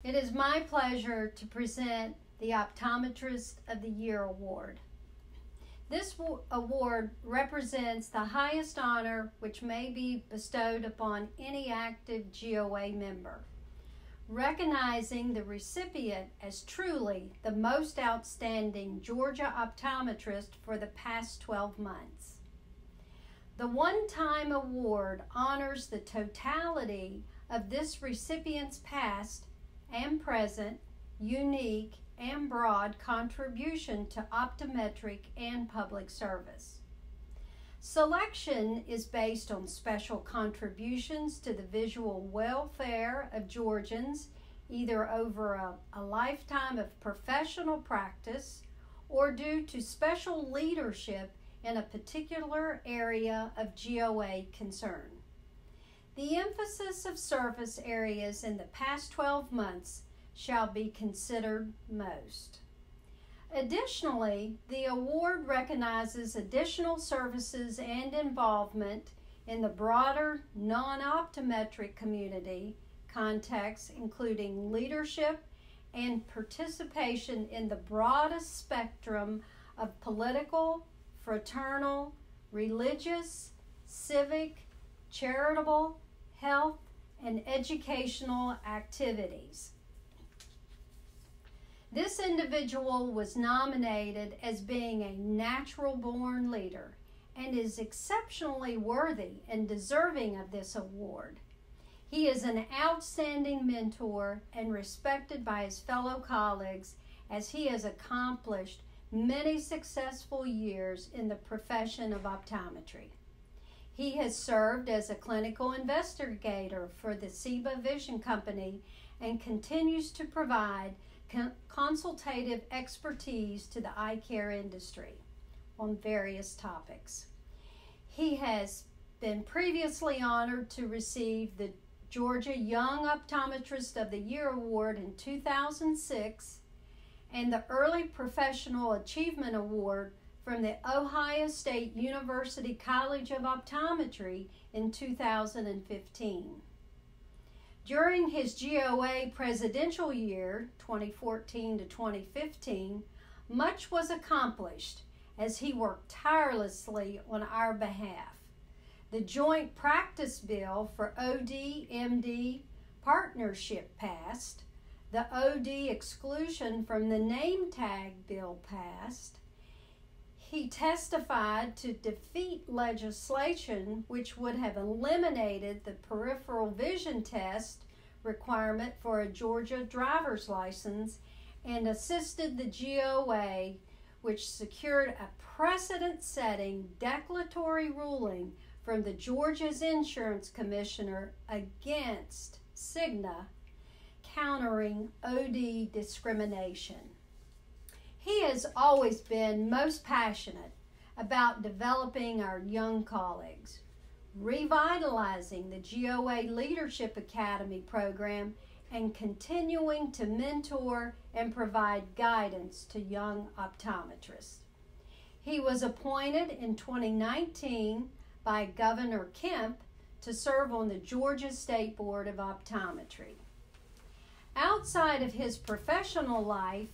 It is my pleasure to present the Optometrist of the Year Award. This award represents the highest honor which may be bestowed upon any active GOA member, recognizing the recipient as truly the most outstanding Georgia optometrist for the past 12 months. The one-time award honors the totality of this recipient's past and present, unique and broad contribution to optometric and public service. Selection is based on special contributions to the visual welfare of Georgians, either over a lifetime of professional practice or due to special leadership in a particular area of GOA concern. The emphasis of service areas in the past 12 months shall be considered most. Additionally, the award recognizes additional services and involvement in the broader non-optometric community context, including leadership and participation in the broadest spectrum of political, fraternal, religious, civic, charitable, health, and educational activities. This individual was nominated as being a natural-born leader and is exceptionally worthy and deserving of this award. He is an outstanding mentor and respected by his fellow colleagues as he has accomplished many successful years in the profession of optometry. He has served as a clinical investigator for the SEBA Vision Company and continues to provide consultative expertise to the eye care industry on various topics. He has been previously honored to receive the Georgia Young Optometrist of the Year Award in 2006 and the Early Professional Achievement Award from the Ohio State University College of Optometry in 2015. During his GOA presidential year, 2014 to 2015, much was accomplished as he worked tirelessly on our behalf. The Joint Practice Bill for OD-MD partnership passed, the OD exclusion from the name tag bill passed. He testified to defeat legislation which would have eliminated the peripheral vision test requirement for a Georgia driver's license and assisted the GOA, which secured a precedent-setting declaratory ruling from the Georgia's Insurance Commissioner against Cigna, countering OD discrimination. He has always been most passionate about developing our young colleagues, revitalizing the GOA Leadership Academy program, and continuing to mentor and provide guidance to young optometrists. He was appointed in 2019 by Governor Kemp to serve on the Georgia State Board of Optometry. Outside of his professional life,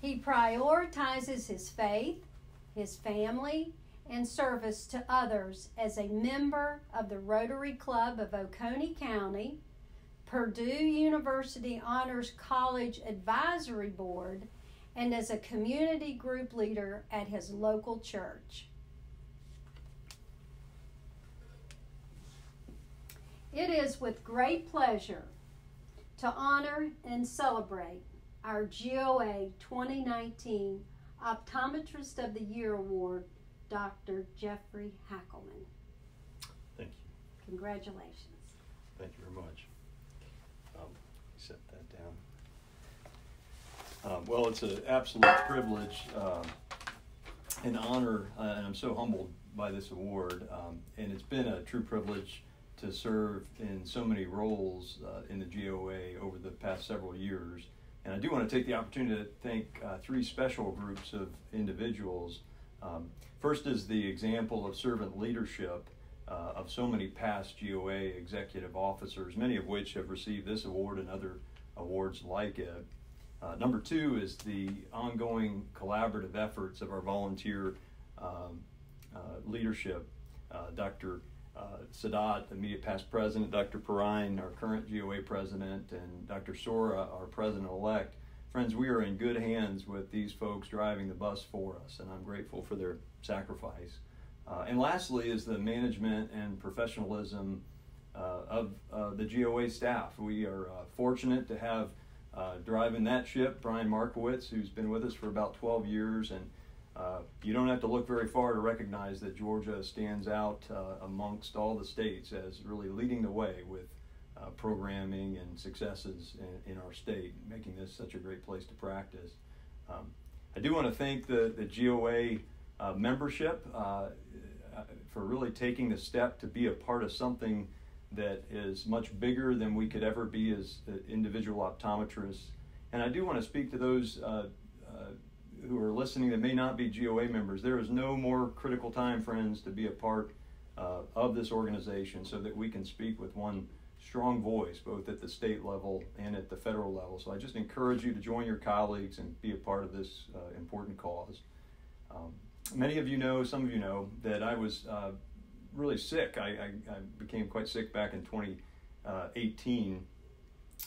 he prioritizes his faith, his family, and service to others as a member of the Rotary Club of Oconee County, Purdue University Honors College Advisory Board, and as a community group leader at his local church. It is with great pleasure to honor and celebrate our GOA 2019 Optometrist of the Year Award, Dr. Jeffrey Hackleman. Thank you. Congratulations. Thank you very much. Set that down. Well, it's an absolute privilege and honor, and I'm so humbled by this award. And it's been a true privilege to serve in so many roles in the GOA over the past several years. And I do want to take the opportunity to thank three special groups of individuals. First is the example of servant leadership of so many past GOA executive officers, many of which have received this award and other awards like it. Number two is the ongoing collaborative efforts of our volunteer leadership. Dr. Sadat, immediate past president, Dr. Perrine, our current GOA president, and Dr. Sora, our president-elect. Friends, we are in good hands with these folks driving the bus for us, and I'm grateful for their sacrifice. And lastly is the management and professionalism of the GOA staff. We are fortunate to have driving that ship Brian Markowitz, who's been with us for about 12 years, and you don't have to look very far to recognize that Georgia stands out amongst all the states as really leading the way with programming and successes in our state, making this such a great place to practice. I do want to thank the GOA membership for really taking the step to be a part of something that is much bigger than we could ever be as individual optometrists. And I do want to speak to those who are listening that may not be GOA members. There is no more critical time, friends, to be a part of this organization so that we can speak with one strong voice, both at the state level and at the federal level. So I just encourage you to join your colleagues and be a part of this important cause. Many of you know, some of you know, that I was really sick. I became quite sick back in 2018,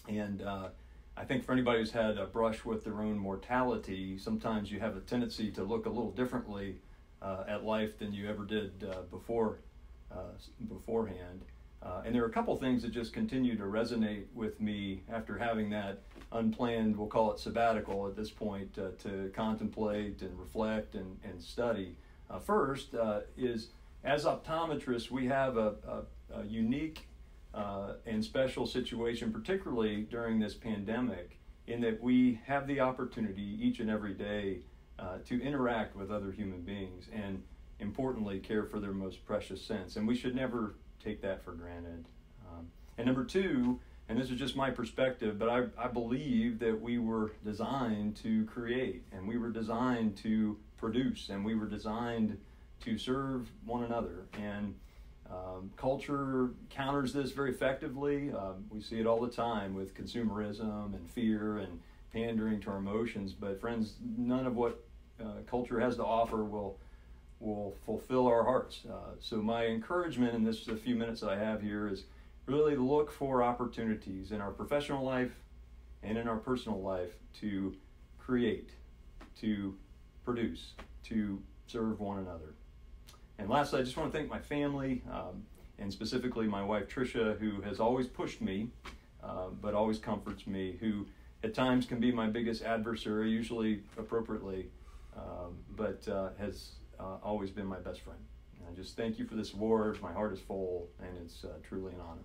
and I think for anybody who's had a brush with their own mortality, sometimes you have a tendency to look a little differently at life than you ever did beforehand. And there are a couple things that just continue to resonate with me after having that unplanned, we'll call it sabbatical at this point, to contemplate and reflect and study. First is, as optometrists, we have a unique and special situation, particularly during this pandemic, in that we have the opportunity each and every day to interact with other human beings and, importantly, care for their most precious sense. And we should never take that for granted. And number two, and this is just my perspective, but I believe that we were designed to create, and we were designed to produce, and we were designed to serve one another. And culture counters this very effectively. We see it all the time with consumerism and fear and pandering to our emotions. But friends, none of what culture has to offer will fulfill our hearts. So my encouragement in this few minutes that I have here is really look for opportunities in our professional life and in our personal life to create, to produce, to serve one another. And lastly, I just want to thank my family, and specifically my wife Tricia, who has always pushed me, but always comforts me, who at times can be my biggest adversary, usually appropriately, but has always been my best friend. And I just thank you for this award. My heart is full, and it's truly an honor.